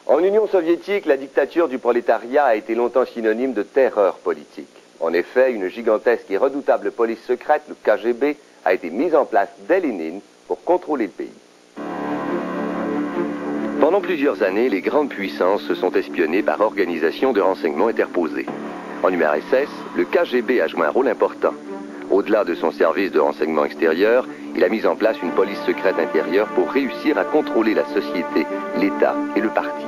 En Union soviétique, la dictature du prolétariat a été longtemps synonyme de terreur politique. En effet, une gigantesque et redoutable police secrète, le KGB, a été mise en place dès Lénine pour contrôler le pays. Pendant plusieurs années, les grandes puissances se sont espionnées par organisations de renseignement interposées. En URSS, le KGB a joué un rôle important. Au-delà de son service de renseignement extérieur, il a mis en place une police secrète intérieure pour réussir à contrôler la société, l'État et le parti.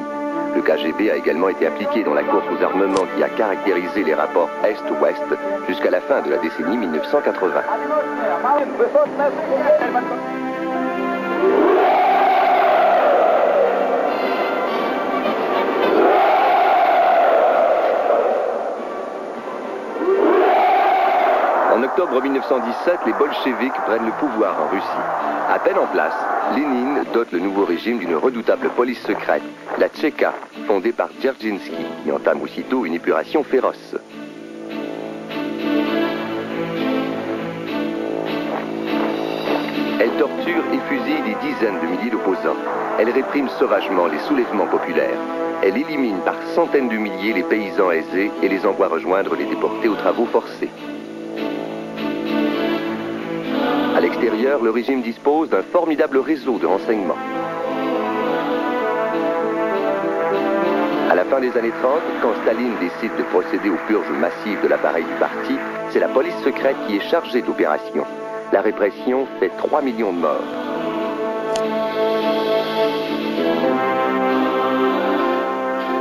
Le KGB a également été impliqué dans la course aux armements qui a caractérisé les rapports Est-Ouest jusqu'à la fin de la décennie 1980. En octobre 1917, les bolcheviks prennent le pouvoir en Russie. À peine en place, Lénine dote le nouveau régime d'une redoutable police secrète, la Tchéka, fondée par Dzerzhinsky, qui entame aussitôt une épuration féroce. Elle torture et fusille des dizaines de milliers d'opposants. Elle réprime sauvagement les soulèvements populaires. Elle élimine par centaines de milliers les paysans aisés et les envoie rejoindre les déportés aux travaux forcés. À l'extérieur, le régime dispose d'un formidable réseau de renseignement. À la fin des années 30, quand Staline décide de procéder aux purges massives de l'appareil du parti, c'est la police secrète qui est chargée de l'opération. La répression fait 3 millions de morts.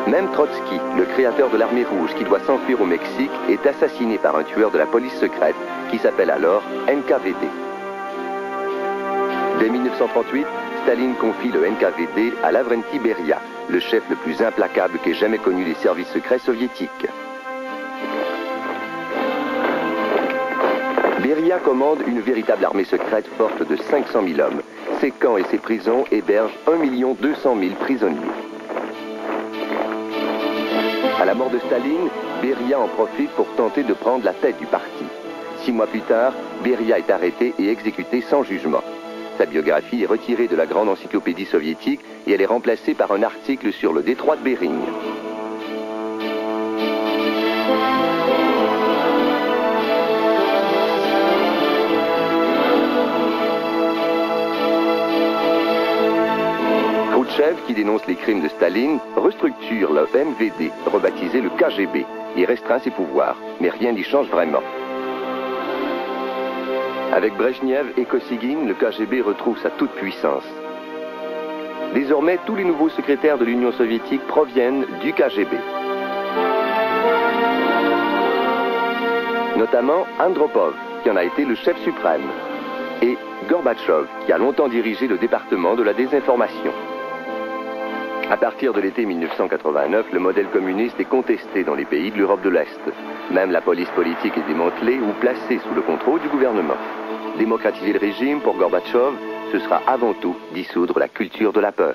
Même Trotsky, le créateur de l'armée rouge qui doit s'enfuir au Mexique, est assassiné par un tueur de la police secrète qui s'appelle alors NKVD. Dès 1938, Staline confie le NKVD à Lavrenti Beria, le chef le plus implacable qu'aient jamais connu les services secrets soviétiques. Beria commande une véritable armée secrète forte de 500 000 hommes. Ses camps et ses prisons hébergent 1 200 000 prisonniers. À la mort de Staline, Beria en profite pour tenter de prendre la tête du parti. 6 mois plus tard, Beria est arrêté et exécuté sans jugement. Sa biographie est retirée de la grande encyclopédie soviétique et elle est remplacée par un article sur le détroit de Bering. Khrouchtchev, qui dénonce les crimes de Staline, restructure le NVD, rebaptisé le KGB, et restreint ses pouvoirs. Mais rien n'y change vraiment. Avec Brejnev et Kosygin, le KGB retrouve sa toute-puissance. Désormais, tous les nouveaux secrétaires de l'Union soviétique proviennent du KGB. Notamment Andropov, qui en a été le chef suprême, et Gorbatchev, qui a longtemps dirigé le département de la désinformation. À partir de l'été 1989, le modèle communiste est contesté dans les pays de l'Europe de l'Est. Même la police politique est démantelée ou placée sous le contrôle du gouvernement. Démocratiser le régime, pour Gorbatchev, ce sera avant tout dissoudre la culture de la peur.